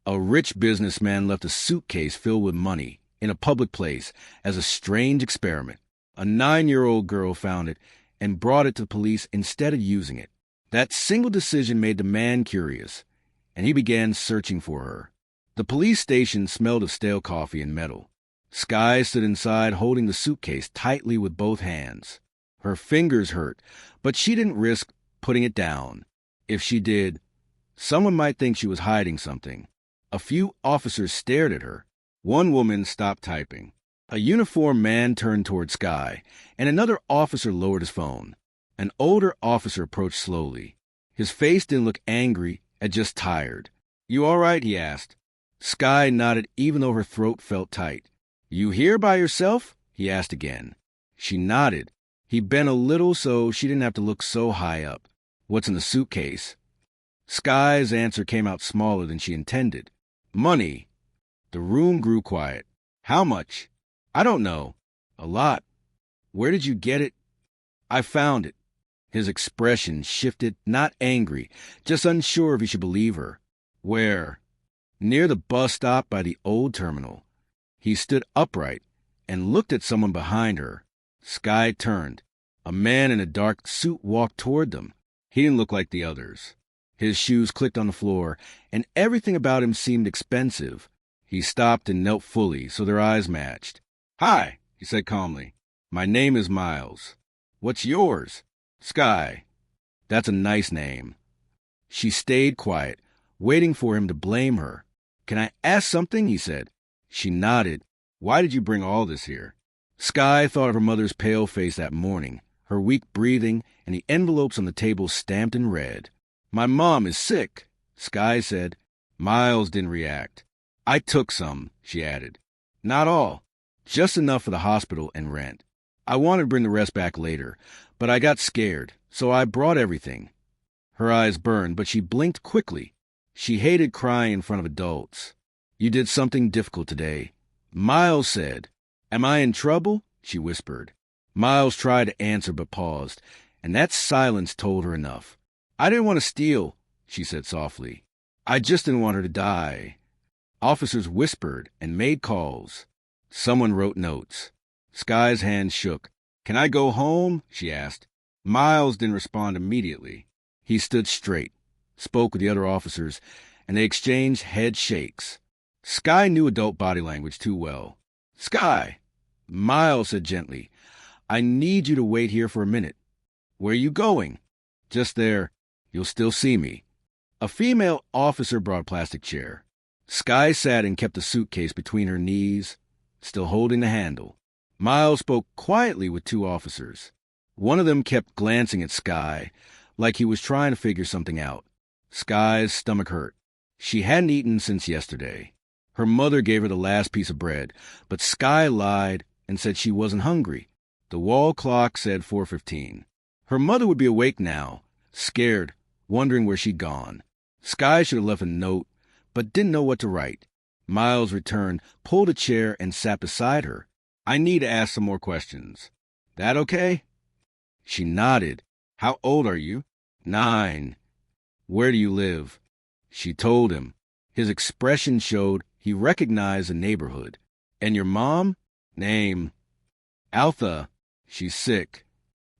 A rich businessman left a suitcase filled with money in a public place as a strange experiment. A 9-year-old girl found it and brought it to the police instead of using it. That single decision made the man curious, and he began searching for her. The police station smelled of stale coffee and metal. Skye stood inside holding the suitcase tightly with both hands. Her fingers hurt, but she didn't risk putting it down. If she did, someone might think she was hiding something. A few officers stared at her. One woman stopped typing. A uniformed man turned toward Skye, and another officer lowered his phone. An older officer approached slowly. His face didn't look angry, just tired. "You all right?" he asked. Skye nodded even though her throat felt tight. "You here by yourself?" he asked again. She nodded. He bent a little so she didn't have to look so high up. "What's in the suitcase?" Skye's answer came out smaller than she intended. "Money." The room grew quiet. "How much?" "I don't know." "A lot." "Where did you get it?" "I found it." His expression shifted, not angry, just unsure if he should believe her. "Where?" "Near the bus stop by the old terminal." He stood upright and looked at someone behind her. Skye turned. A man in a dark suit walked toward them. He didn't look like the others. His shoes clicked on the floor, and everything about him seemed expensive. He stopped and knelt fully, so their eyes matched. "Hi," he said calmly. "My name is Miles." "What's yours?" "Skye." "That's a nice name." She stayed quiet, waiting for him to blame her. "Can I ask something?" he said. She nodded. "Why did you bring all this here?" Skye thought of her mother's pale face that morning, her weak breathing, and the envelopes on the table stamped in red. "My mom is sick," Skye said. Miles didn't react. "I took some," she added. "Not all. Just enough for the hospital and rent. I wanted to bring the rest back later, but I got scared, so I brought everything." Her eyes burned, but she blinked quickly. She hated crying in front of adults. "You did something difficult today," Miles said. "Am I in trouble?" she whispered. Miles tried to answer but paused, and that silence told her enough. "I didn't want to steal," she said softly. "I just didn't want her to die." Officers whispered and made calls. Someone wrote notes. Skye's hand shook. "Can I go home?" she asked. Miles didn't respond immediately. He stood straight, spoke with the other officers, and they exchanged head shakes. Skye knew adult body language too well. "Skye," Miles said gently, "I need you to wait here for a minute." "Where are you going?" "Just there. You'll still see me." A female officer brought a plastic chair. Skye sat and kept the suitcase between her knees, still holding the handle. Miles spoke quietly with two officers. One of them kept glancing at Skye, like he was trying to figure something out. Skye's stomach hurt. She hadn't eaten since yesterday. Her mother gave her the last piece of bread, but Skye lied and said she wasn't hungry. The wall clock said 4:15. Her mother would be awake now, scared, wondering where she'd gone. Skye should have left a note, but didn't know what to write. Miles returned, pulled a chair, and sat beside her. "I need to ask some more questions." "That okay?" She nodded. "How old are you?" 9. "Where do you live?" She told him. His expression showed he recognized the neighborhood. "And your mom?" "Name." "Altha. She's sick."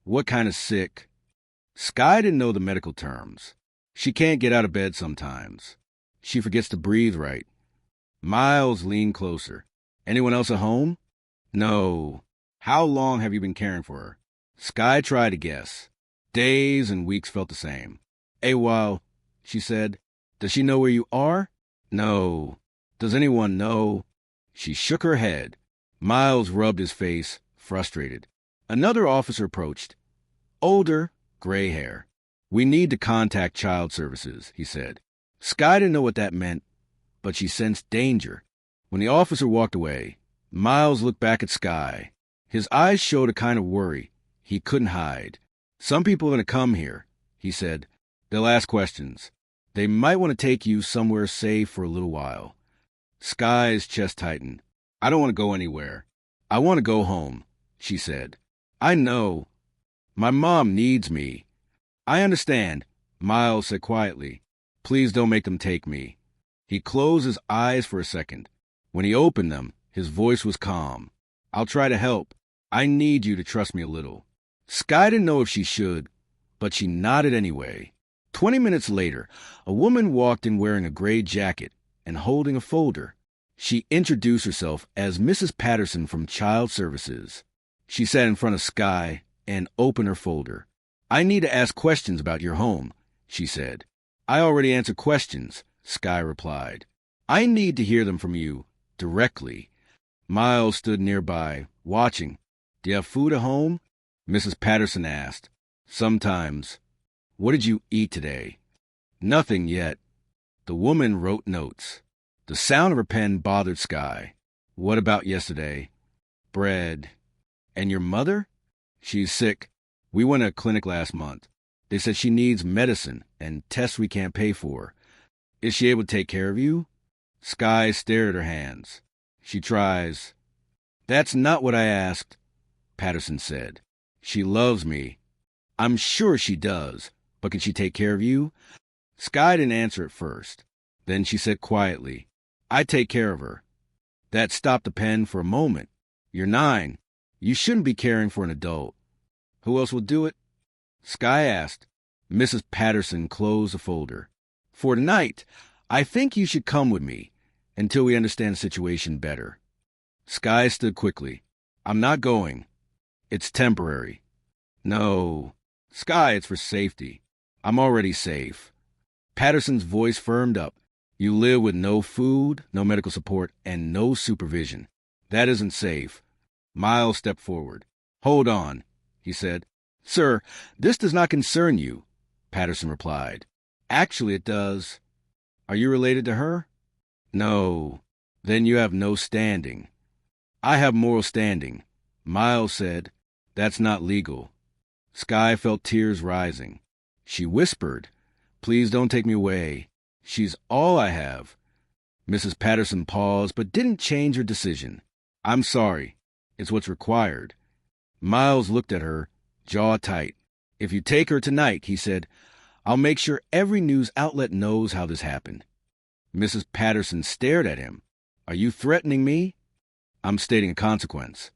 "What kind of sick?" Skye didn't know the medical terms. "She can't get out of bed sometimes. She forgets to breathe right." Miles leaned closer. "Anyone else at home?" "No." "How long have you been caring for her?" Skye tried to guess. Days and weeks felt the same. "A while," she said. "Does she know where you are?" "No." "Does anyone know?" She shook her head. Miles rubbed his face, frustrated. Another officer approached. Older, gray hair. "We need to contact child services," he said. Skye didn't know what that meant, but she sensed danger. When the officer walked away, Miles looked back at Skye. His eyes showed a kind of worry he couldn't hide. "Some people are going to come here," he said. "They'll ask questions. They might want to take you somewhere safe for a little while." Skye's chest tightened. "I don't want to go anywhere. I want to go home," she said. "I know. My mom needs me." "I understand," Miles said quietly. "Please don't make them take me." He closed his eyes for a second. When he opened them, his voice was calm. I'll try to help. I need you to trust me a little. Sky didn't know if she should, but she nodded anyway. 20 minutes later, a woman walked in wearing a gray jacket and holding a folder. She introduced herself as Mrs. Patterson from Child Services. She sat in front of Sky and opened her folder. I need to ask questions about your home, she said. I already answered questions, Sky replied. I need to hear them from you, directly. Miles stood nearby, watching. Do you have food at home? Mrs. Patterson asked. Sometimes. What did you eat today? Nothing yet. The woman wrote notes. The sound of her pen bothered Sky. What about yesterday? Bread. And your mother? She's sick. We went to a clinic last month. They said she needs medicine and tests we can't pay for. Is she able to take care of you? Sky stared at her hands. She tries. That's not what I asked, Patterson said. She loves me. I'm sure she does, but can she take care of you? Sky didn't answer at first. Then she said quietly, I take care of her. That stopped the pen for a moment. You're 9. You shouldn't be caring for an adult. Who else will do it? Sky asked. Mrs. Patterson closed the folder. For tonight, I think you should come with me until we understand the situation better. Sky stood quickly. I'm not going. It's temporary. No. Sky, it's for safety. I'm already safe. Patterson's voice firmed up. You live with no food, no medical support, and no supervision. That isn't safe. Miles stepped forward. Hold on, he said. Sir, this does not concern you, Patterson replied. Actually, it does. Are you related to her? No. Then you have no standing. I have moral standing. Miles said, That's not legal. Sky felt tears rising. She whispered, Please don't take me away. She's all I have. Mrs. Patterson paused, but didn't change her decision. I'm sorry. It's what's required. Miles looked at her, jaw tight. If you take her tonight, he said, I'll make sure every news outlet knows how this happened. Mrs. Patterson stared at him. Are you threatening me? I'm stating a consequence.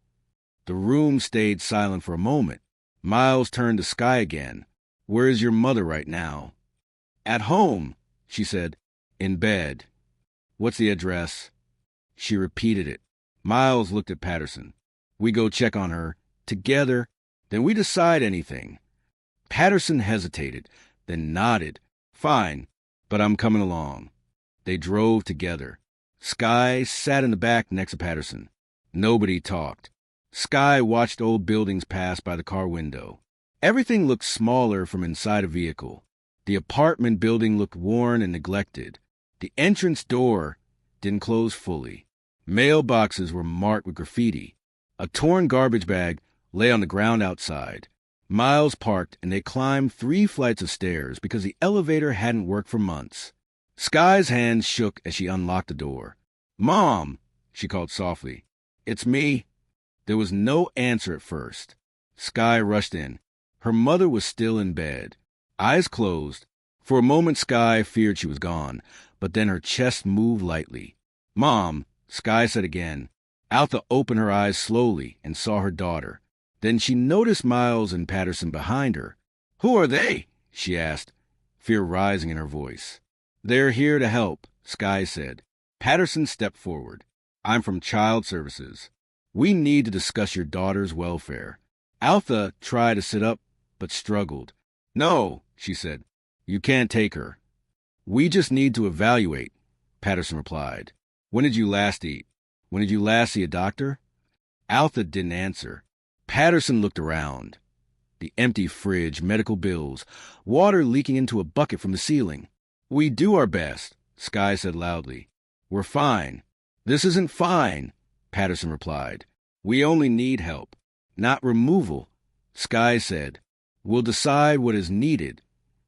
The room stayed silent for a moment. Miles turned to Sky again. Where is your mother right now? At home, she said. In bed. What's the address? She repeated it. Miles looked at Patterson. We go check on her, together, then we decide anything. Patterson hesitated, then nodded. Fine, but I'm coming along. They drove together. Sky sat in the back next to Patterson. Nobody talked. Sky watched old buildings pass by the car window. Everything looked smaller from inside a vehicle. The apartment building looked worn and neglected. The entrance door didn't close fully. Mailboxes were marked with graffiti. A torn garbage bag lay on the ground outside. Miles parked and they climbed 3 flights of stairs because the elevator hadn't worked for months. Sky's hands shook as she unlocked the door. Mom, she called softly. It's me. There was no answer at first. Sky rushed in. Her mother was still in bed, eyes closed. For a moment, Sky feared she was gone, but then her chest moved lightly. Mom, Sky said again. Altha opened her eyes slowly and saw her daughter. Then she noticed Miles and Patterson behind her. Who are they? She asked, fear rising in her voice. They're here to help, Sky said. Patterson stepped forward. I'm from Child Services. We need to discuss your daughter's welfare. Altha tried to sit up, but struggled. No, she said. You can't take her. We just need to evaluate, Patterson replied. When did you last eat? When did you last see a doctor? Altha didn't answer. Patterson looked around. The empty fridge, medical bills, water leaking into a bucket from the ceiling. We do our best, Sky said loudly. We're fine. This isn't fine, Patterson replied. We only need help, not removal, Sky said. We'll decide what is needed,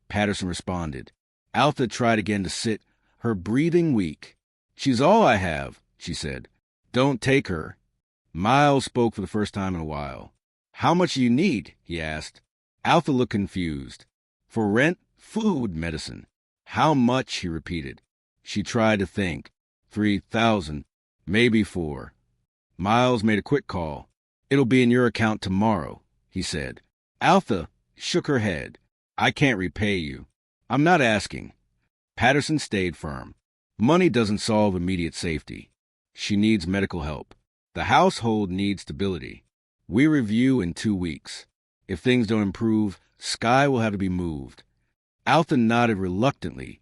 Patterson responded. Altha tried again to sit, her breathing weak. She's all I have, she said. Don't take her. Miles spoke for the first time in a while. How much do you need? He asked. Altha looked confused. For rent, food, medicine. How much? He repeated. She tried to think. 3,000, maybe 4. Miles made a quick call. It'll be in your account tomorrow, he said. Alpha shook her head. I can't repay you. I'm not asking. Patterson stayed firm. Money doesn't solve immediate safety. She needs medical help. The household needs stability. We review in 2 weeks. If things don't improve, Sky will have to be moved. Alpha nodded reluctantly,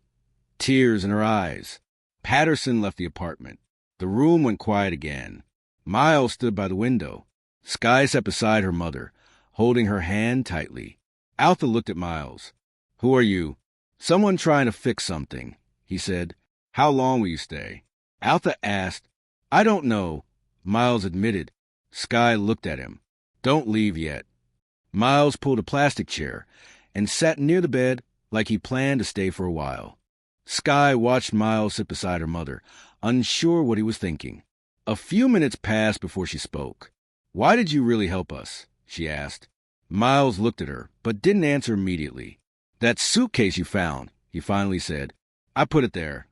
tears in her eyes. Patterson left the apartment. The room went quiet again. Miles stood by the window. Sky sat beside her mother, holding her hand tightly. Alpha looked at Miles. Who are you? Someone trying to fix something, he said. How long will you stay? Alpha asked. I don't know, Miles admitted. Sky looked at him. Don't leave yet. Miles pulled a plastic chair and sat near the bed like he planned to stay for a while. Sky watched Miles sit beside her mother, unsure what he was thinking. A few minutes passed before she spoke. Why did you really help us? She asked. Miles looked at her, but didn't answer immediately. That suitcase you found, he finally said. I put it there.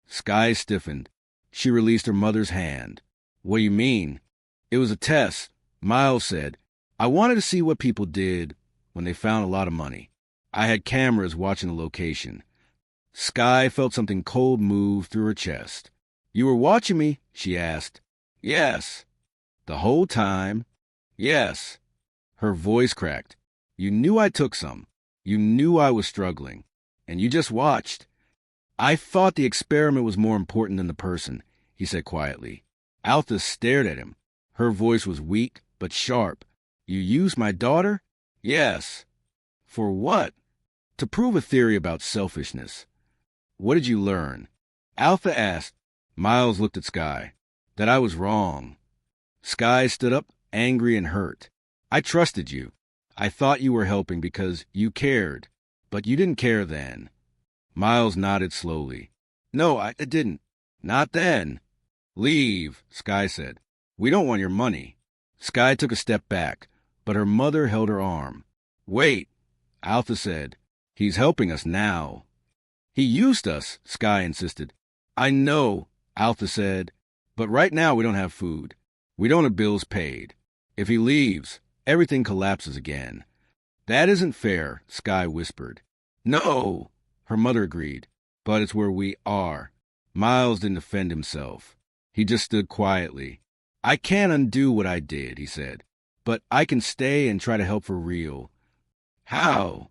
Sky stiffened. She released her mother's hand. What do you mean? It was a test, Miles said. I wanted to see what people did when they found a lot of money. I had cameras watching the location. Sky felt something cold move through her chest. You were watching me? She asked. Yes. The whole time? Yes. Her voice cracked. You knew I took some. You knew I was struggling. And you just watched. I thought the experiment was more important than the person, he said quietly. Alpha stared at him. Her voice was weak but sharp. You used my daughter? Yes. For what? To prove a theory about selfishness. What did you learn? Alpha asked. Miles looked at Sky. That I was wrong. Sky stood up, angry and hurt. I trusted you. I thought you were helping because you cared. But you didn't care then. Miles nodded slowly. No, I didn't. Not then. Leave, Sky said. We don't want your money. Sky took a step back, but her mother held her arm. Wait, Alpha said. He's helping us now. He used us, Sky insisted. I know, Alpha said, but right now we don't have food. We don't have bills paid. If he leaves, everything collapses again. That isn't fair, Sky whispered. No, her mother agreed, but it's where we are. Miles didn't defend himself. He just stood quietly. I can't undo what I did, he said, but I can stay and try to help for real. How?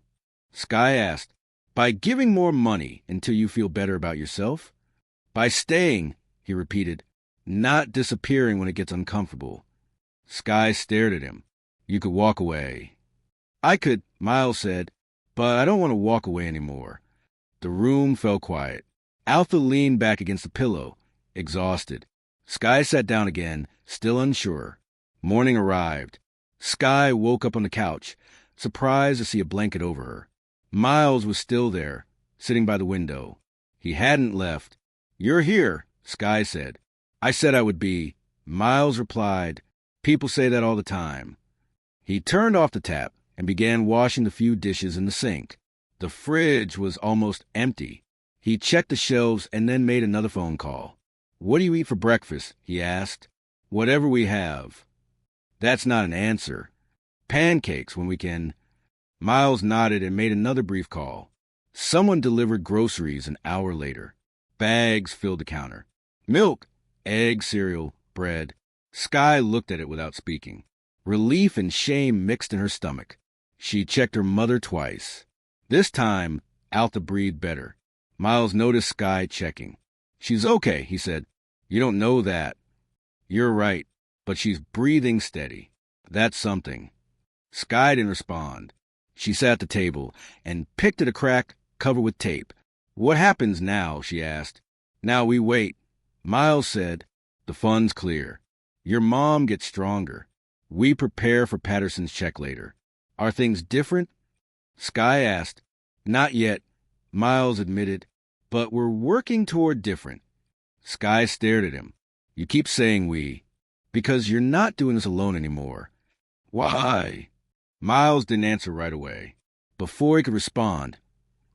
Sky asked. By giving more money until you feel better about yourself. By staying, he repeated, not disappearing when it gets uncomfortable. Sky stared at him. You could walk away. I could, Miles said, but I don't want to walk away anymore. The room fell quiet. Alpha leaned back against the pillow, exhausted. Sky sat down again, still unsure. Morning arrived. Sky woke up on the couch, surprised to see a blanket over her. Miles was still there, sitting by the window. He hadn't left. You're here, Sky said. I said I would be. Miles replied, people say that all the time. He turned off the tap and began washing the few dishes in the sink. The fridge was almost empty. He checked the shelves and then made another phone call. What do you eat for breakfast? He asked. Whatever we have. That's not an answer. Pancakes when we can. Miles nodded and made another brief call. Someone delivered groceries an hour later. Bags filled the counter. Milk, eggs, cereal, bread. Sky looked at it without speaking. Relief and shame mixed in her stomach. She checked her mother twice. This time, Alpha breathed better. Miles noticed Sky checking. She's okay, he said. You don't know that. You're right, but she's breathing steady. That's something. Sky didn't respond. She sat at the table and picked at a crack covered with tape. What happens now? She asked. Now we wait. Miles said, the fund's clear. Your mom gets stronger. We prepare for Patterson's check later. Are things different? Sky asked. Not yet, Miles admitted, but we're working toward different. Sky stared at him. You keep saying we, because you're not doing this alone anymore. Why? Miles didn't answer right away. Before he could respond,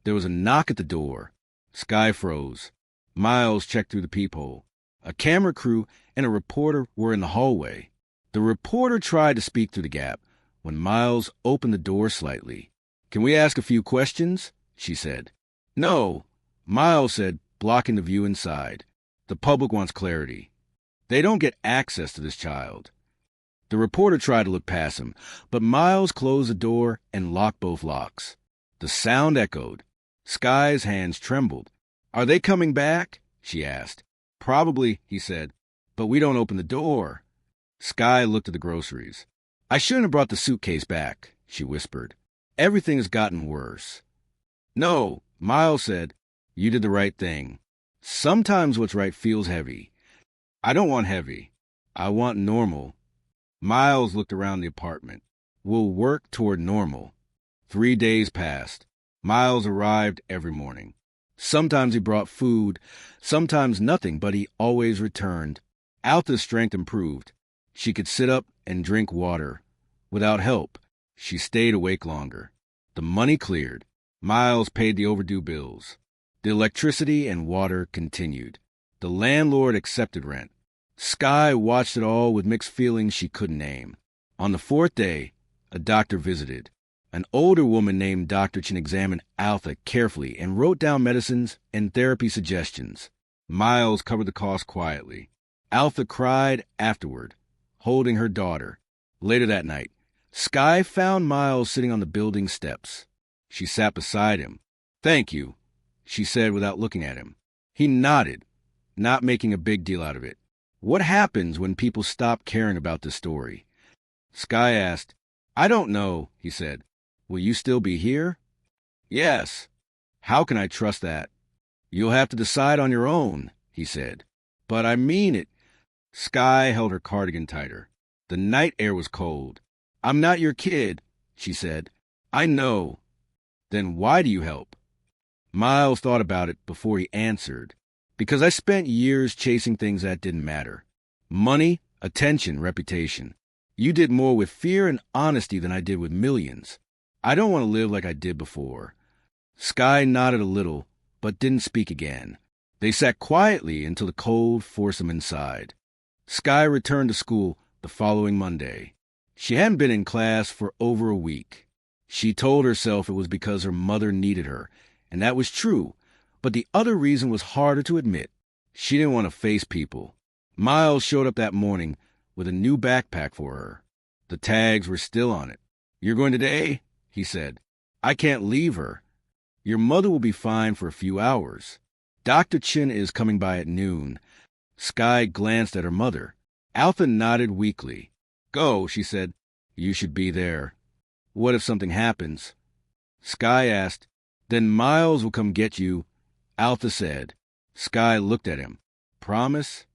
there was a knock at the door. Sky froze. Miles checked through the peephole. A camera crew and a reporter were in the hallway. The reporter tried to speak through the gap when Miles opened the door slightly. "Can we ask a few questions?" she said. "No," Miles said, blocking the view inside. "The public wants clarity. They don't get access to this child." The reporter tried to look past him, but Miles closed the door and locked both locks. The sound echoed. Sky's hands trembled. "Are they coming back?" she asked. "Probably," he said, "but we don't open the door." Sky looked at the groceries. "I shouldn't have brought the suitcase back," she whispered. "Everything has gotten worse." "No," Miles said, "you did the right thing. Sometimes what's right feels heavy." "I don't want heavy. I want normal." Miles looked around the apartment. "We'll work toward normal." 3 days passed. Miles arrived every morning. Sometimes he brought food, sometimes nothing, but he always returned. Alta's strength improved. She could sit up and drink water. Without help, she stayed awake longer. The money cleared. Miles paid the overdue bills. The electricity and water continued. The landlord accepted rent. Sky watched it all with mixed feelings she couldn't name. On the 4th day, a doctor visited. An older woman named Dr. Chin examined Alta carefully and wrote down medicines and therapy suggestions. Miles covered the cost quietly. Alta cried afterward, holding her daughter. Later that night, Sky found Miles sitting on the building steps. She sat beside him. "Thank you," she said without looking at him. He nodded, not making a big deal out of it. "What happens when people stop caring about this story?" Sky asked. "I don't know," he said. "Will you still be here?" "Yes." "How can I trust that?" "You'll have to decide on your own," he said. "But I mean it." Sky held her cardigan tighter. The night air was cold. "I'm not your kid," she said. "I know." "Then why do you help?" Miles thought about it before he answered. "Because I spent years chasing things that didn't matter. Money, attention, reputation. You did more with fear and honesty than I did with millions. I don't want to live like I did before." Sky nodded a little, but didn't speak again. They sat quietly until the cold forced them inside. Sky returned to school the following Monday. She hadn't been in class for over a week. She told herself it was because her mother needed her, and that was true, but the other reason was harder to admit. She didn't want to face people. Miles showed up that morning with a new backpack for her. The tags were still on it. "You're going today?" he said. "I can't leave her." "Your mother will be fine for a few hours. Dr. Chin is coming by at noon." Sky glanced at her mother. Alta nodded weakly. "Go," she said. "You should be there." "What if something happens?" Sky asked. "Then Miles will come get you," Alta said. Sky looked at him. "Promise?"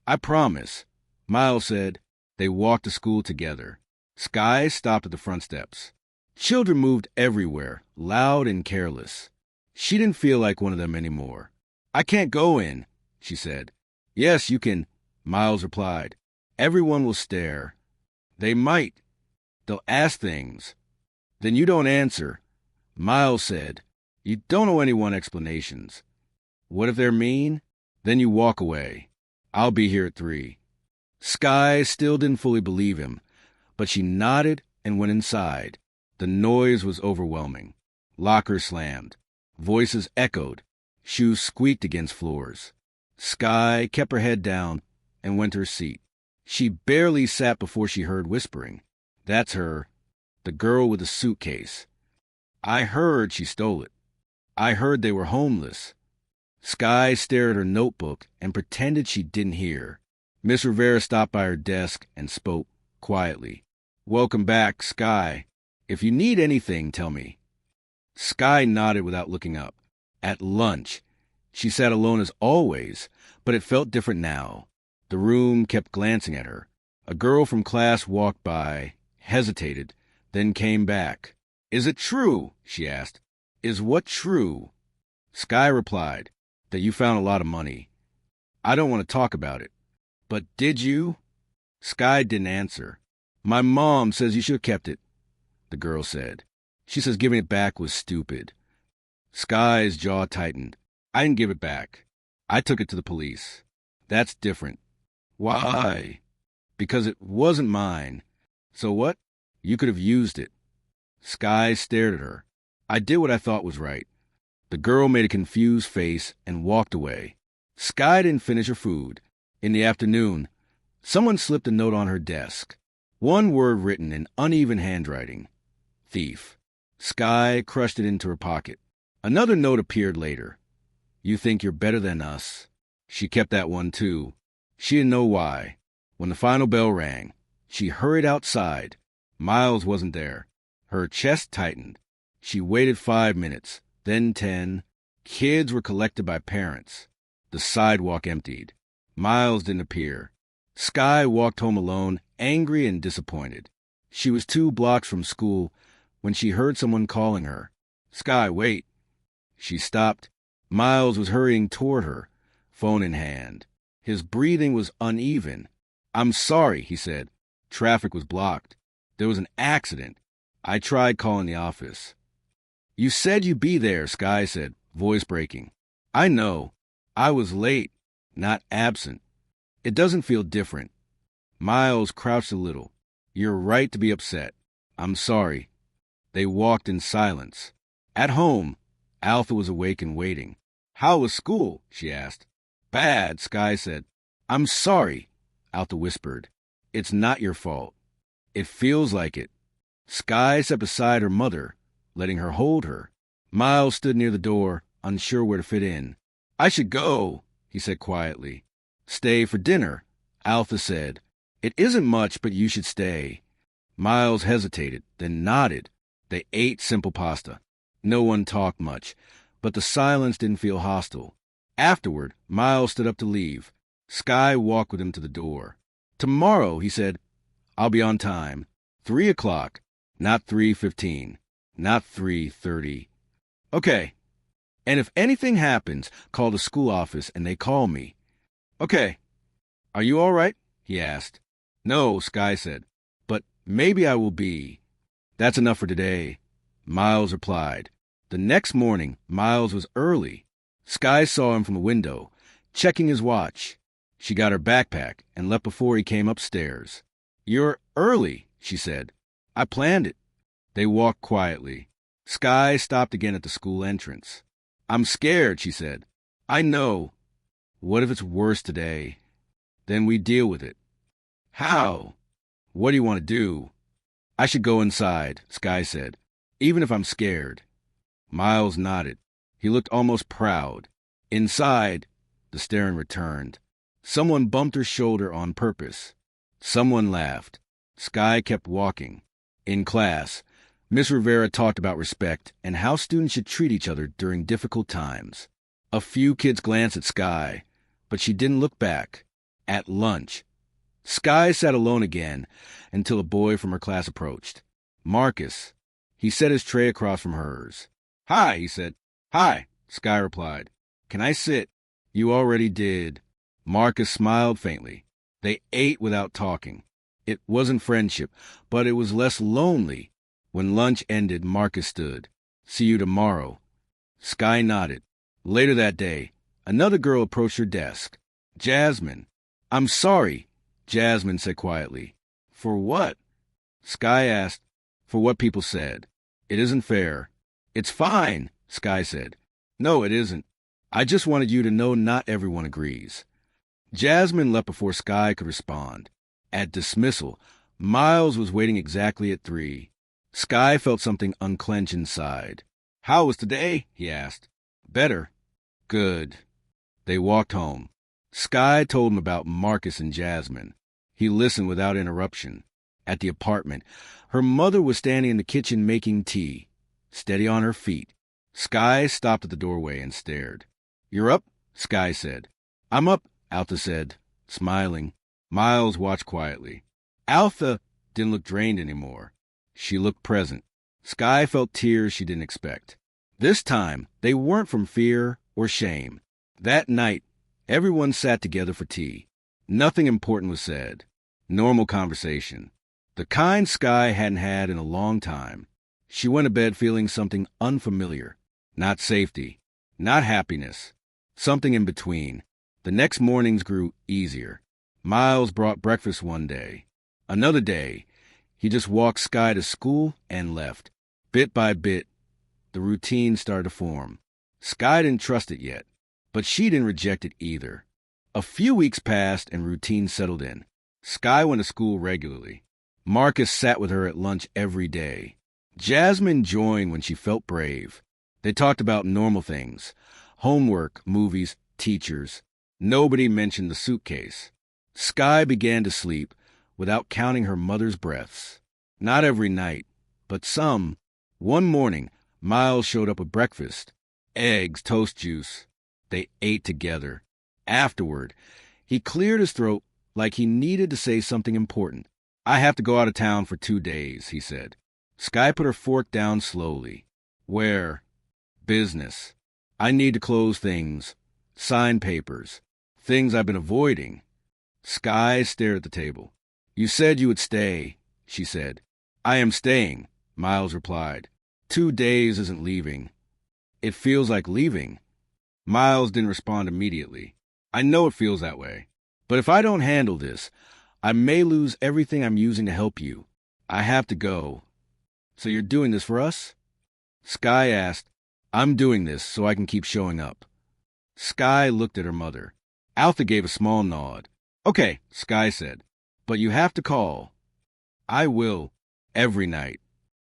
"I promise," Miles said. They walked to school together. Sky stopped at the front steps. Children moved everywhere, loud and careless. She didn't feel like one of them anymore. "I can't go in," she said. "Yes, you can," Miles replied. "Everyone will stare." "They might. They'll ask things." "Then you don't answer," Miles said. "You don't owe anyone explanations." "What if they're mean?" "Then you walk away. I'll be here at 3. Sky still didn't fully believe him, but she nodded and went inside. The noise was overwhelming. Lockers slammed. Voices echoed. Shoes squeaked against floors. Sky kept her head down and went to her seat. She barely sat before she heard whispering. "That's her. The girl with the suitcase. I heard she stole it. I heard they were homeless." Sky stared at her notebook and pretended she didn't hear. Miss Rivera stopped by her desk and spoke quietly. "Welcome back, Sky. If you need anything, tell me." Sky nodded without looking up. At lunch, she sat alone as always, but it felt different now. The room kept glancing at her. A girl from class walked by, hesitated, then came back. "Is it true?" she asked. "Is what true?" Sky replied, "That you found a lot of money." "I don't want to talk about it." "But did you?" Sky didn't answer. "My mom says you should have kept it," the girl said. "She says giving it back was stupid." Sky's jaw tightened. "I didn't give it back. I took it to the police. That's different. Why? Because it wasn't mine. So what? You could have used it. Sky stared at her. I did what I thought was right. The girl made a confused face and walked away. Sky didn't finish her food. In the afternoon, someone slipped a note on her desk. One word written in uneven handwriting. Thief. Sky crushed it into her pocket. Another note appeared later. You think you're better than us. She kept that one too. She didn't know why. When the final bell rang, she hurried outside. Miles wasn't there. Her chest tightened. She waited 5 minutes, then 10. Kids were collected by parents. The sidewalk emptied. Miles didn't appear. Sky walked home alone, angry and disappointed. She was 2 blocks from school when she heard someone calling her. Sky, wait. She stopped. Miles was hurrying toward her, phone in hand. His breathing was uneven. I'm sorry, he said. Traffic was blocked. There was an accident. I tried calling the office. You said you'd be there, Sky said, voice breaking. I know. I was late, not absent. It doesn't feel different. Miles crouched a little. You're right to be upset. I'm sorry. They walked in silence. At home, Alpha was awake and waiting. How was school? She asked. Bad, Sky said. I'm sorry, Alpha whispered. It's not your fault. It feels like it. Sky sat beside her mother, letting her hold her. Miles stood near the door, unsure where to fit in. I should go, he said quietly. Stay for dinner, Alpha said. It isn't much, but you should stay. Miles hesitated, then nodded. They ate simple pasta. No one talked much, but the silence didn't feel hostile. Afterward, Miles stood up to leave. Sky walked with him to the door. Tomorrow, he said, I'll be on time. 3 o'clock, not 3:15, not 3:30. Okay. And if anything happens, call the school office and they call me. Okay. Are you all right? He asked. No, Sky said, but maybe I will be. That's enough for today, Miles replied. The next morning, Miles was early. Sky saw him from the window, checking his watch. She got her backpack and left before he came upstairs. You're early, she said. I planned it. They walked quietly. Sky stopped again at the school entrance. I'm scared, she said. I know. What if it's worse today? Then we deal with it. How? What do you want to do? I should go inside, Sky said, even if I'm scared. Miles nodded. He looked almost proud. Inside, the staring returned. Someone bumped her shoulder on purpose. Someone laughed. Sky kept walking. In class, Miss Rivera talked about respect and how students should treat each other during difficult times. A few kids glanced at Sky, but she didn't look back. At lunch, Sky sat alone again until a boy from her class approached. Marcus. He set his tray across from hers. Hi, he said. Hi, Sky replied. Can I sit? You already did. Marcus smiled faintly. They ate without talking. It wasn't friendship, but it was less lonely. When lunch ended, Marcus stood. See you tomorrow. Sky nodded. Later that day, another girl approached her desk. Jasmine. I'm sorry, Jasmine said quietly. For what? Sky asked. For what people said. It isn't fair. It's fine, Sky said. No, it isn't. I just wanted you to know not everyone agrees. Jasmine left before Sky could respond. At dismissal, Miles was waiting exactly at 3. Sky felt something unclench inside. How was today? He asked. Better. Good. They walked home. Sky told him about Marcus and Jasmine. He listened without interruption. At the apartment, her mother was standing in the kitchen making tea, steady on her feet. Sky stopped at the doorway and stared. You're up? Sky said. I'm up, Alpha said, smiling. Miles watched quietly. Alpha didn't look drained anymore. She looked present. Sky felt tears she didn't expect. This time, they weren't from fear or shame. That night, everyone sat together for tea. Nothing important was said. Normal conversation. The kind Sky hadn't had in a long time. She went to bed feeling something unfamiliar. Not safety. Not happiness. Something in between. The next mornings grew easier. Miles brought breakfast one day. Another day, he just walked Sky to school and left. Bit by bit, the routine started to form. Sky didn't trust it yet, but she didn't reject it either. A few weeks passed and routine settled in. Sky went to school regularly. Marcus sat with her at lunch every day. Jasmine joined when she felt brave. They talked about normal things: homework, movies, teachers. Nobody mentioned the suitcase. Sky began to sleep without counting her mother's breaths. Not every night, but some. One morning, Miles showed up with breakfast. Eggs, toast juice. They ate together. Afterward, he cleared his throat like he needed to say something important. "I have to go out of town for 2 days," he said. Sky put her fork down slowly. "Where?" "Business. I need to close things, sign papers, things I've been avoiding." Sky stared at the table. "You said you would stay," she said. "I am staying," Miles replied. 2 days isn't leaving. It feels like leaving. Miles didn't respond immediately. "I know it feels that way. But if I don't handle this, I may lose everything I'm using to help you. I have to go." "So you're doing this for us?" Sky asked. "I'm doing this so I can keep showing up." Sky looked at her mother. Alpha gave a small nod. "Okay," Sky said. "But you have to call." "I will. Every night."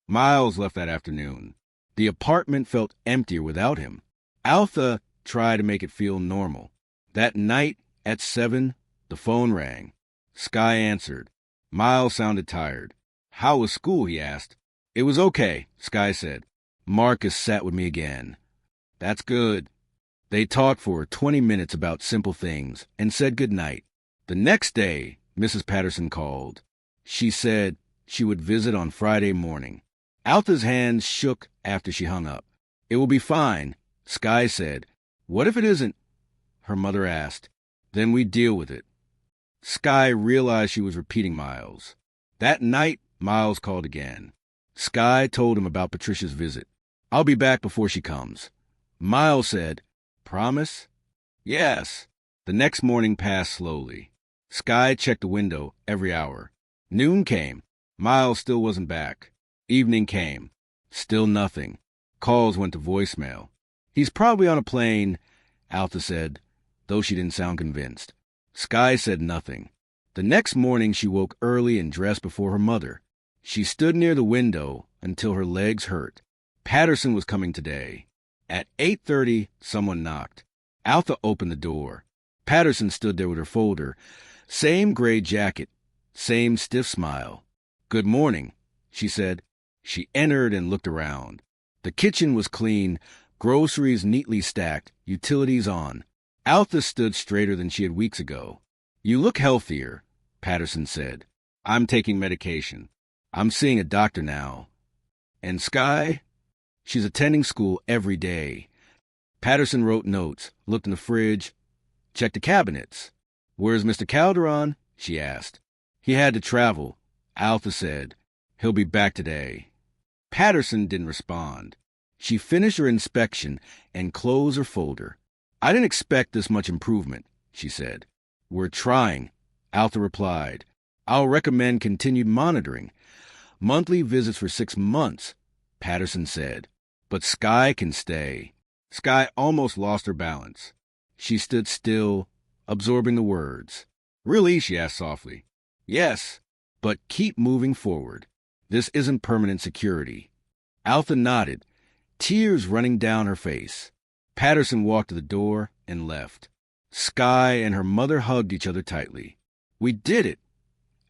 Miles left that afternoon. The apartment felt emptier without him. Alpha tried to make it feel normal. That night at 7, the phone rang. Sky answered. Miles sounded tired. "How was school?" he asked. "It was okay," Sky said. "Marcus sat with me again." "That's good." They talked for 20 minutes about simple things and said goodnight. The next day, Mrs. Patterson called. She said she would visit on Friday morning. Alpha's hands shook after she hung up. "It will be fine," Sky said. "What if it isn't?" her mother asked. "Then we deal with it." Sky realized she was repeating Miles. That night, Miles called again. Sky told him about Patricia's visit. "I'll be back before she comes." Miles said, "Promise?" "Yes." The next morning passed slowly. Sky checked the window every hour. Noon came. Miles still wasn't back. Evening came. Still nothing. Calls went to voicemail. "He's probably on a plane," Alpha said, though she didn't sound convinced. Sky said nothing. The next morning she woke early and dressed before her mother. She stood near the window until her legs hurt. Patterson was coming today. At 8:30, someone knocked. Alpha opened the door. Patterson stood there with her folder. Same gray jacket, same stiff smile. "Good morning," she said. She entered and looked around. The kitchen was clean, groceries neatly stacked, utilities on. Alpha stood straighter than she had weeks ago. "You look healthier," Patterson said. "I'm taking medication. I'm seeing a doctor now." "And Sky?" "She's attending school every day." Patterson wrote notes, looked in the fridge, checked the cabinets. "Where's Mr. Calderon?" she asked. "He had to travel," Alpha said. "He'll be back today." Patterson didn't respond. She finished her inspection and closed her folder. "I didn't expect this much improvement," she said. "We're trying," Alpha replied. "I'll recommend continued monitoring. Monthly visits for 6 months," Patterson said. "But Sky can stay." Sky almost lost her balance. She stood still, absorbing the words. "Really?" she asked softly. "Yes, but keep moving forward. This isn't permanent security." Alpha nodded, tears running down her face. Patterson walked to the door and left. Sky and her mother hugged each other tightly. "We did it,"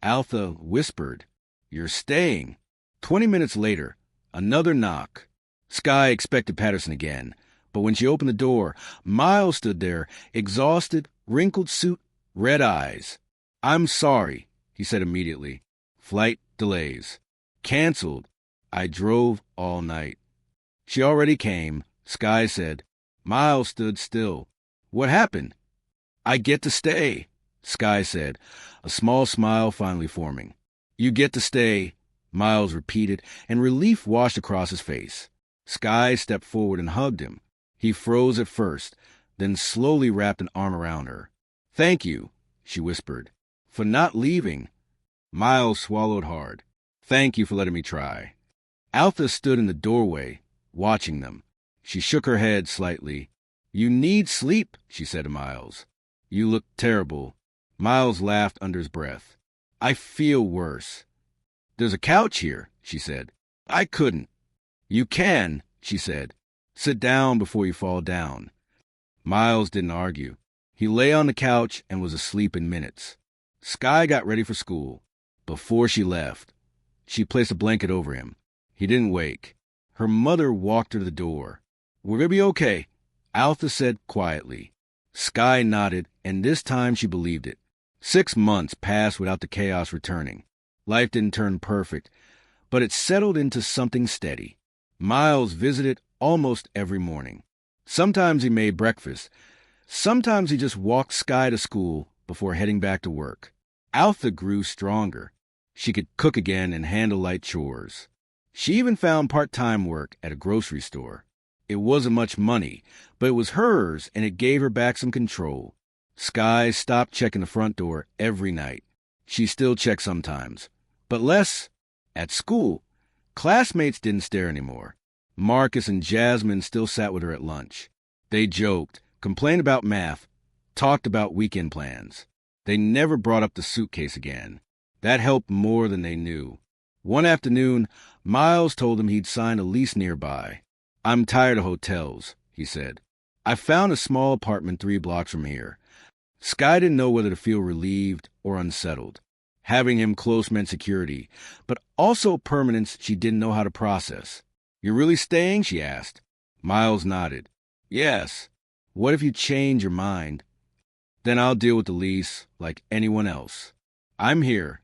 Alpha whispered. "You're staying." 20 minutes later, another knock. Sky expected Patterson again, but when she opened the door, Miles stood there, exhausted, wrinkled suit, red eyes. "I'm sorry," he said immediately. "Flight delays. Canceled. I drove all night." She already came, Sky said. Miles stood still. "What happened?" "I get to stay," Sky said, a small smile finally forming. "You get to stay," Miles repeated, and relief washed across his face. Sky stepped forward and hugged him. He froze at first, then slowly wrapped an arm around her. "Thank you," she whispered, "for not leaving." Miles swallowed hard. "Thank you for letting me try." Alpha stood in the doorway, watching them. She shook her head slightly. "You need sleep," she said to Miles. "You look terrible." Miles laughed under his breath. "I feel worse." "There's a couch here," she said. "I couldn't." "You can," she said. "Sit down before you fall down." Miles didn't argue. He lay on the couch and was asleep in minutes. Sky got ready for school. Before she left, she placed a blanket over him. He didn't wake. Her mother walked her to the door. "We're going to be okay," Alpha said quietly. Sky nodded, and this time she believed it. 6 months passed without the chaos returning. Life didn't turn perfect, but it settled into something steady. Miles visited almost every morning. Sometimes he made breakfast. Sometimes he just walked Sky to school before heading back to work. Alpha grew stronger. She could cook again and handle light chores. She even found part-time work at a grocery store. It wasn't much money, but it was hers, and it gave her back some control. Sky stopped checking the front door every night. She still checked sometimes, but less. At school, classmates didn't stare anymore. Marcus and Jasmine still sat with her at lunch. They joked, complained about math, talked about weekend plans. They never brought up the suitcase again. That helped more than they knew. One afternoon, Miles told them he'd signed a lease nearby. "I'm tired of hotels," he said. "I found a small apartment 3 blocks from here." Sky didn't know whether to feel relieved or unsettled. Having him close meant security, but also permanence she didn't know how to process. "You're really staying?" she asked. Miles nodded. "Yes." "What if you change your mind?" "Then I'll deal with the lease like anyone else." "I'm here."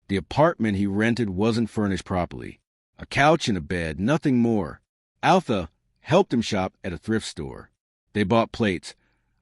The apartment he rented wasn't furnished properly. A couch and a bed, nothing more. Alpha helped him shop at a thrift store. They bought plates,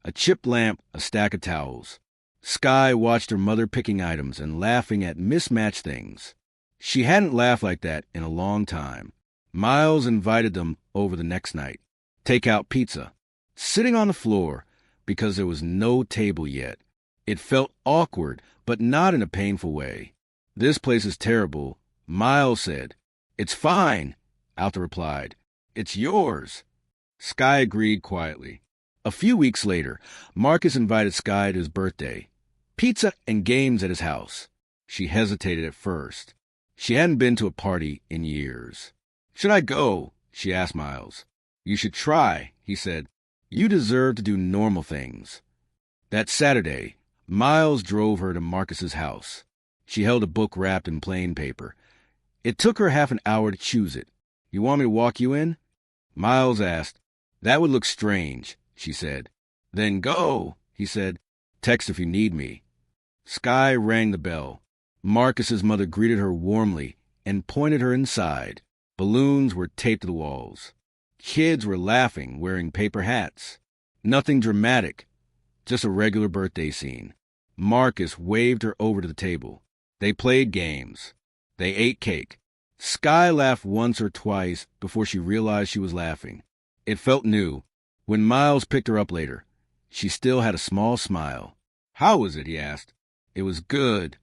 a chip lamp, a stack of towels. Sky watched her mother picking items and laughing at mismatched things. She hadn't laughed like that in a long time. Miles invited them over the next night. Take out pizza. Sitting on the floor, because there was no table yet. It felt awkward, but not in a painful way. "This place is terrible," Miles said. "It's fine," Alta replied. "It's yours." Sky agreed quietly. A few weeks later, Marcus invited Sky to his birthday. Pizza and games at his house. She hesitated at first. She hadn't been to a party in years. "Should I go?" she asked Miles. "You should try," he said. "You deserve to do normal things." That Saturday, Miles drove her to Marcus's house. She held a book wrapped in plain paper. It took her half an hour to choose it. "You want me to walk you in?" Miles asked. "That would look strange," she said. "Then go," he said. "Text if you need me." Sky rang the bell. Marcus's mother greeted her warmly and pointed her inside. Balloons were taped to the walls. Kids were laughing, wearing paper hats. Nothing dramatic, just a regular birthday scene. Marcus waved her over to the table. They played games. They ate cake. Sky laughed once or twice before she realized she was laughing. It felt new. When Miles picked her up later, she still had a small smile. "How was it?" he asked. "It was good."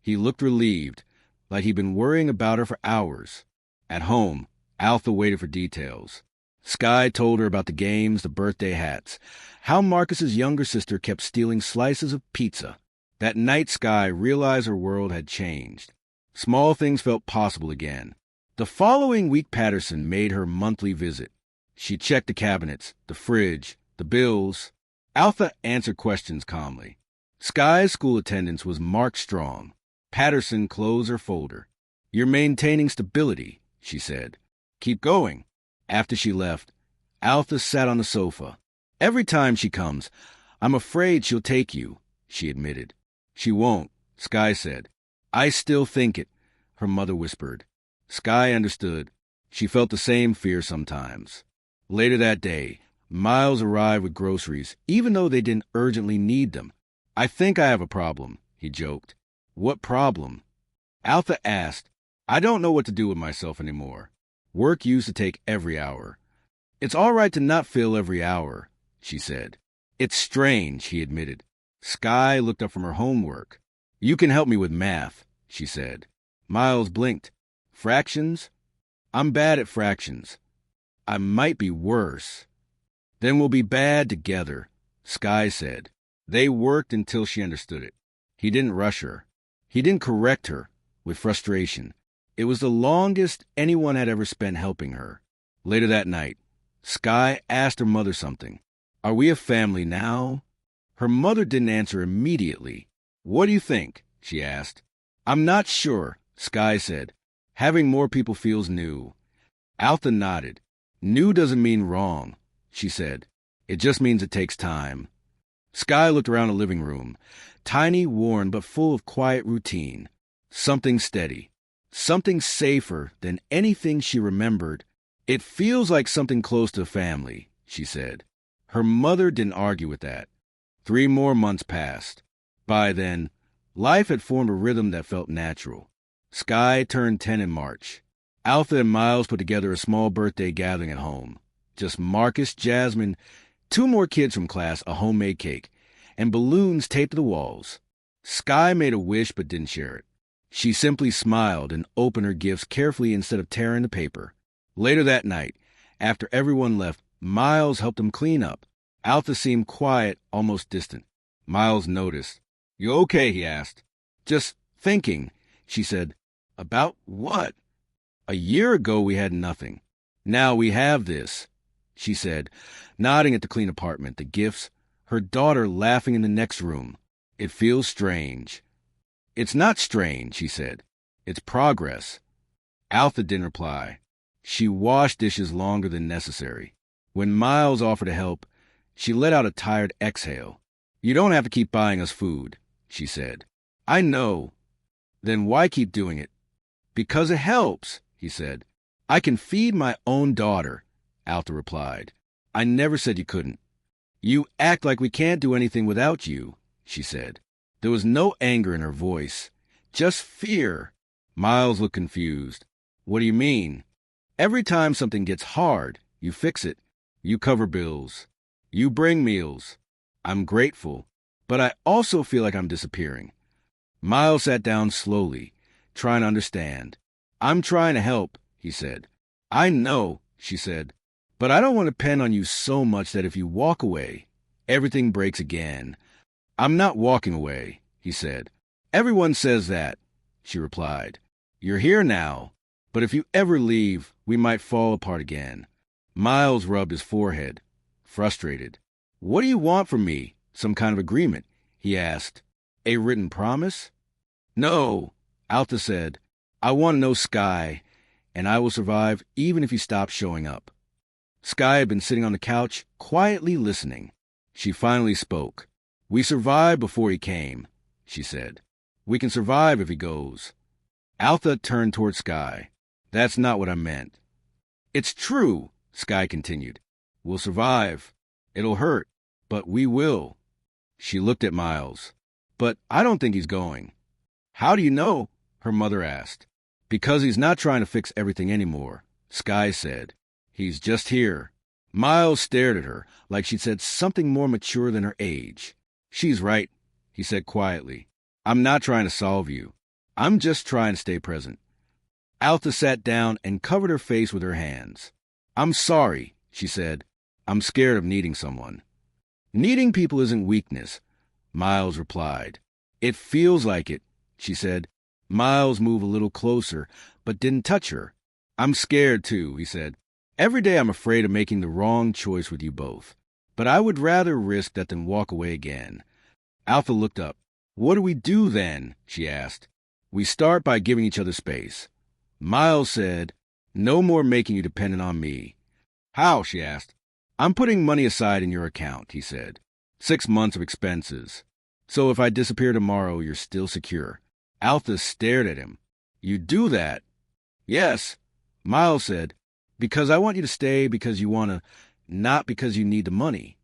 He looked relieved, like he'd been worrying about her for hours. At home, Alpha waited for details. Sky told her about the games, the birthday hats, how Marcus's younger sister kept stealing slices of pizza. That night, Sky realized her world had changed. Small things felt possible again. The following week, Patterson made her monthly visit. She checked the cabinets, the fridge, the bills. Alpha answered questions calmly. Sky's school attendance was marked strong. Patterson closed her folder. "You're maintaining stability," she said. "Keep going." After she left, Alpha sat on the sofa. "Every time she comes, I'm afraid she'll take you," she admitted. "She won't," Sky said. "I still think it," her mother whispered. Sky understood. She felt the same fear sometimes. Later that day, Miles arrived with groceries, even though they didn't urgently need them. "I think I have a problem," he joked. "What problem?" Alpha asked. "I don't know what to do with myself anymore. Work used to take every hour." "It's all right to not feel every hour," she said. It's strange, he admitted. Sky looked up from her homework. You can help me with math, she said. Miles blinked. Fractions? I'm bad at fractions. I might be worse. Then we'll be bad together, Sky said. They worked until she understood it. He didn't rush her. He didn't correct her with frustration. It was the longest anyone had ever spent helping her. Later that night, Sky asked her mother something. Are we a family now? Her mother didn't answer immediately. What do you think? She asked. I'm not sure, Sky said. Having more people feels new. Altha nodded. New doesn't mean wrong, she said. It just means it takes time. Sky looked around the living room. Tiny, worn, but full of quiet routine. Something steady. Something safer than anything she remembered. It feels like something close to family, she said. Her mother didn't argue with that. 3 more months passed. By then, life had formed a rhythm that felt natural. Sky turned 10 in March. Altha and Miles put together a small birthday gathering at home. Just Marcus, Jasmine, 2 more kids from class, a homemade cake, and balloons taped to the walls. Sky made a wish but didn't share it. She simply smiled and opened her gifts carefully instead of tearing the paper. Later that night, after everyone left, Miles helped them clean up. Altha seemed quiet, almost distant. Miles noticed. You okay? He asked. Just thinking, she said. About what? A year ago we had nothing. Now we have this, she said, nodding at the clean apartment, the gifts, her daughter laughing in the next room. It feels strange. It's not strange, she said. It's progress. Altha didn't reply. She washed dishes longer than necessary. When Miles offered to help, she let out a tired exhale. You don't have to keep buying us food, she said. I know. Then why keep doing it? Because it helps, he said. I can feed my own daughter, Altha replied. I never said you couldn't. You act like we can't do anything without you, she said. There was no anger in her voice, just fear. Miles looked confused. What do you mean? Every time something gets hard, you fix it. You cover bills. You bring meals. I'm grateful, but I also feel like I'm disappearing. Miles sat down slowly, trying to understand. I'm trying to help, he said. I know, she said, but I don't want to depend on you so much that if you walk away, everything breaks again. I'm not walking away, he said. Everyone says that, she replied. You're here now, but if you ever leave, we might fall apart again. Miles rubbed his forehead, frustrated. What do you want from me? Some kind of agreement? He asked. A written promise? No, Altha said. I want to know Sky, and I will survive even if you stop showing up. Sky had been sitting on the couch, quietly listening. She finally spoke. We survived before he came, she said. We can survive if he goes. Altha turned toward Sky. That's not what I meant. It's true, Sky continued. We'll survive. It'll hurt, but we will. She looked at Miles. But I don't think he's going. How do you know? Her mother asked. Because he's not trying to fix everything anymore, Sky said. He's just here. Miles stared at her like she'd said something more mature than her age. She's right, he said quietly. I'm not trying to solve you. I'm just trying to stay present. Altha sat down and covered her face with her hands. I'm sorry, she said. I'm scared of needing someone. Needing people isn't weakness, Miles replied. It feels like it, she said. Miles moved a little closer, but didn't touch her. I'm scared too, he said. Every day I'm afraid of making the wrong choice with you both. But I would rather risk that than walk away again. Altha looked up. What do we do then? She asked. We start by giving each other space. Miles said, no more making you dependent on me. How? She asked. I'm putting money aside in your account, he said. 6 months of expenses. So if I disappear tomorrow, you're still secure. Altha stared at him. You do that? Yes, Miles said. Because I want you to stay because you want to, not because you need the money.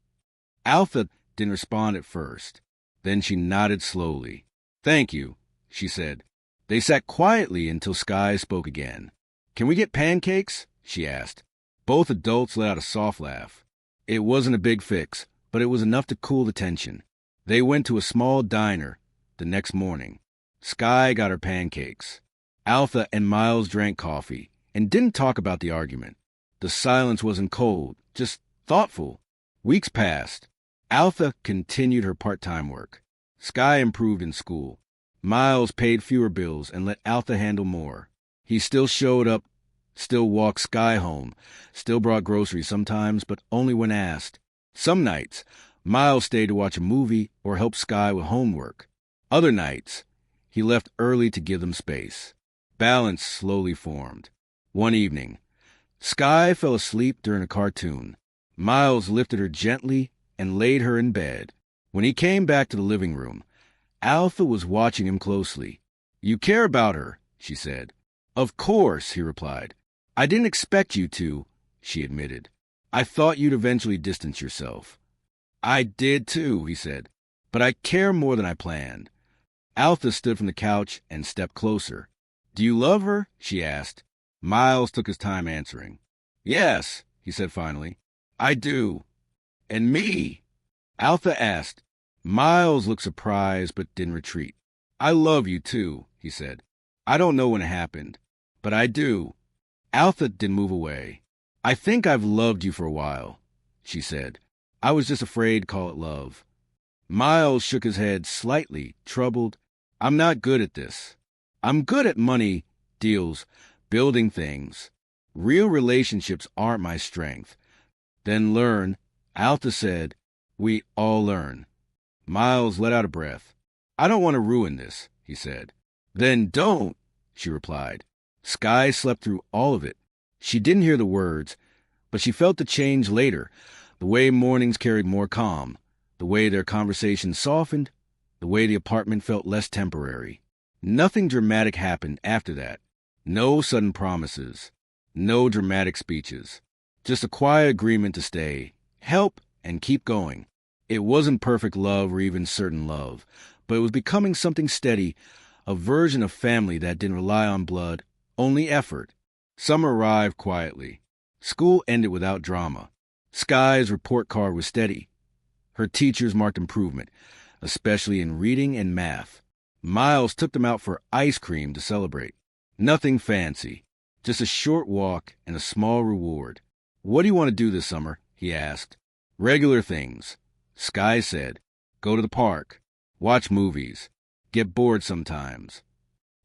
Altha didn't respond at first. Then she nodded slowly. Thank you, she said. They sat quietly until Sky spoke again. Can we get pancakes? She asked. Both adults let out a soft laugh. It wasn't a big fix, but it was enough to cool the tension. They went to a small diner the next morning. Sky got her pancakes. Alpha and Miles drank coffee and didn't talk about the argument. The silence wasn't cold, just thoughtful. Weeks passed. Alpha continued her part-time work. Sky improved in school. Miles paid fewer bills and let Alpha handle more. He still showed up, still walked Sky home, still brought groceries sometimes, but only when asked. Some nights, Miles stayed to watch a movie or help Sky with homework. Other nights, he left early to give them space. Balance slowly formed. One evening, Sky fell asleep during a cartoon. Miles lifted her gently and laid her in bed. When he came back to the living room, Alpha was watching him closely. "You care about her," she said. "Of course," he replied. "I didn't expect you to," she admitted. "I thought you'd eventually distance yourself." "I did too," he said, "but I care more than I planned." Alpha stood from the couch and stepped closer. "Do you love her?" she asked. Miles took his time answering. "Yes," he said finally. "I do." "And me?" Alpha asked. Miles looked surprised but didn't retreat. "I love you too," he said. "I don't know when it happened, but I do." Alpha didn't move away. "I think I've loved you for a while," she said. "I was just afraid to call it love." Miles shook his head slightly, troubled. "I'm not good at this. I'm good at money, deals, building things. Real relationships aren't my strength." "Then learn," Alpha said. "We all learn." Miles let out a breath. "I don't want to ruin this," he said. "Then don't," she replied. Sky slept through all of it. She didn't hear the words, but she felt the change later, the way mornings carried more calm, the way their conversations softened, the way the apartment felt less temporary. Nothing dramatic happened after that. No sudden promises. No dramatic speeches. Just a quiet agreement to stay, help, and keep going. It wasn't perfect love or even certain love, but it was becoming something steady, a version of family that didn't rely on blood, only effort. Summer arrived quietly. School ended without drama. Sky's report card was steady. Her teachers marked improvement, especially in reading and math. Miles took them out for ice cream to celebrate. Nothing fancy, just a short walk and a small reward. "What do you want to do this summer?" he asked. "Regular things," Sky said. "Go to the park, watch movies, get bored sometimes."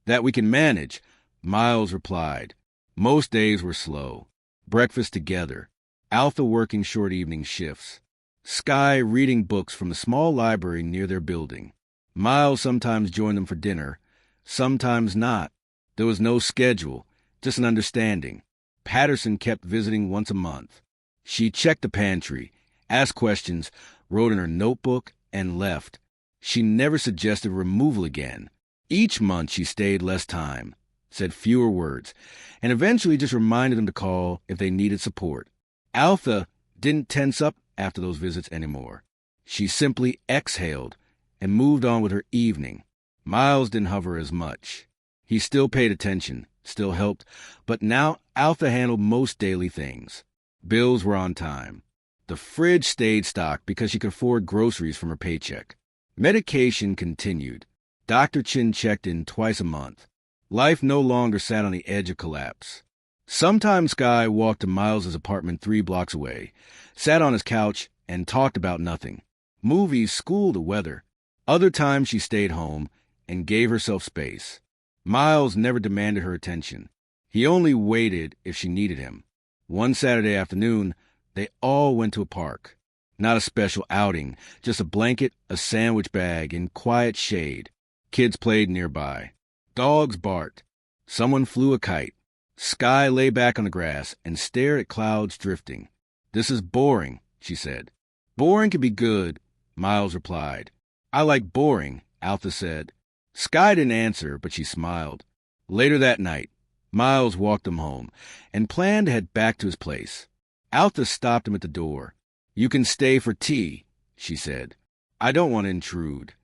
"That we can manage," Miles replied. Most days were slow. Breakfast together, Alpha working short evening shifts, Sky reading books from the small library near their building. Miles sometimes joined them for dinner, sometimes not. There was no schedule, just an understanding. Patterson kept visiting once a month. She checked the pantry, asked questions, wrote in her notebook, and left. She never suggested removal again. Each month she stayed less time, said fewer words, and eventually just reminded them to call if they needed support. Alpha didn't tense up after those visits anymore. She simply exhaled and moved on with her evening. Miles didn't hover as much. He still paid attention, still helped, but now Alpha handled most daily things. Bills were on time. The fridge stayed stocked because she could afford groceries from her paycheck. Medication continued. Dr. Chin checked in twice a month. Life no longer sat on the edge of collapse. Sometimes Sky walked to Miles's apartment 3 blocks away, sat on his couch, and talked about nothing. Movies, school, the weather. Other times she stayed home and gave herself space. Miles never demanded her attention. He only waited if she needed him. One Saturday afternoon, they all went to a park. Not a special outing, just a blanket, a sandwich bag, and quiet shade. Kids played nearby. Dogs barked. Someone flew a kite. Sky lay back on the grass and stared at clouds drifting. "This is boring," she said. "Boring can be good," Miles replied. "I like boring," Alpha said. Sky didn't answer, but she smiled. Later that night, Miles walked them home and planned to head back to his place. Alpha stopped him at the door. "You can stay for tea," she said. "I don't want to intrude."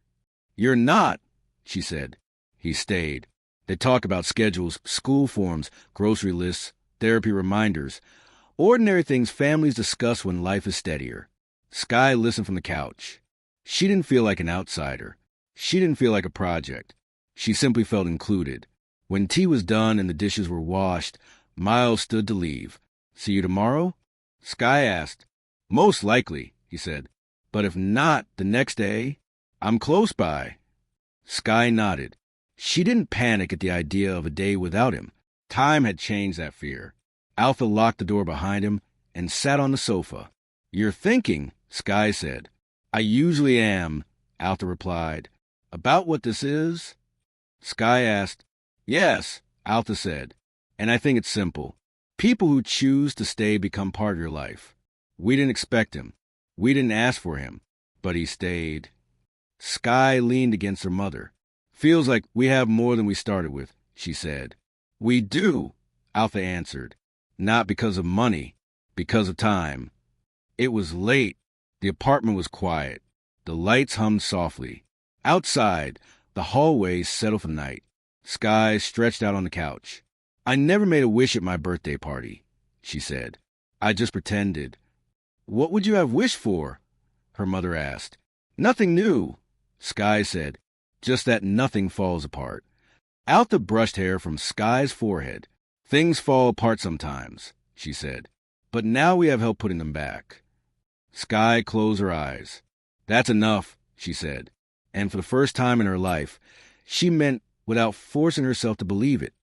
"You're not," she said. He stayed. They talked about schedules, school forms, grocery lists, therapy reminders, ordinary things families discuss when life is steadier. Sky listened from the couch. She didn't feel like an outsider. She didn't feel like a project. She simply felt included. When tea was done and the dishes were washed, Miles stood to leave. "See you tomorrow?" Sky asked. "Most likely," he said. "But if not the next day, I'm close by." Sky nodded. She didn't panic at the idea of a day without him. Time had changed that fear. Alpha locked the door behind him and sat on the sofa. "You're thinking," Sky said. "I usually am," Alpha replied. "About what this is?" Sky asked. "Yes," Alpha said. "And I think it's simple. People who choose to stay become part of your life. We didn't expect him. We didn't ask for him. But he stayed." Sky leaned against her mother. "Feels like we have more than we started with," she said. "We do," Alpha answered. "Not because of money, because of time." It was late. The apartment was quiet. The lights hummed softly. Outside, the hallway settled for night. Sky stretched out on the couch. "I never made a wish at my birthday party," she said. "I just pretended." "What would you have wished for?" her mother asked. "Nothing new," Sky said. "Just that nothing falls apart." Alpha brushed hair from Sky's forehead. "Things fall apart sometimes," she said. "But now we have help putting them back." Sky closed her eyes. "That's enough," she said. And for the first time in her life, she meant without forcing herself to believe it.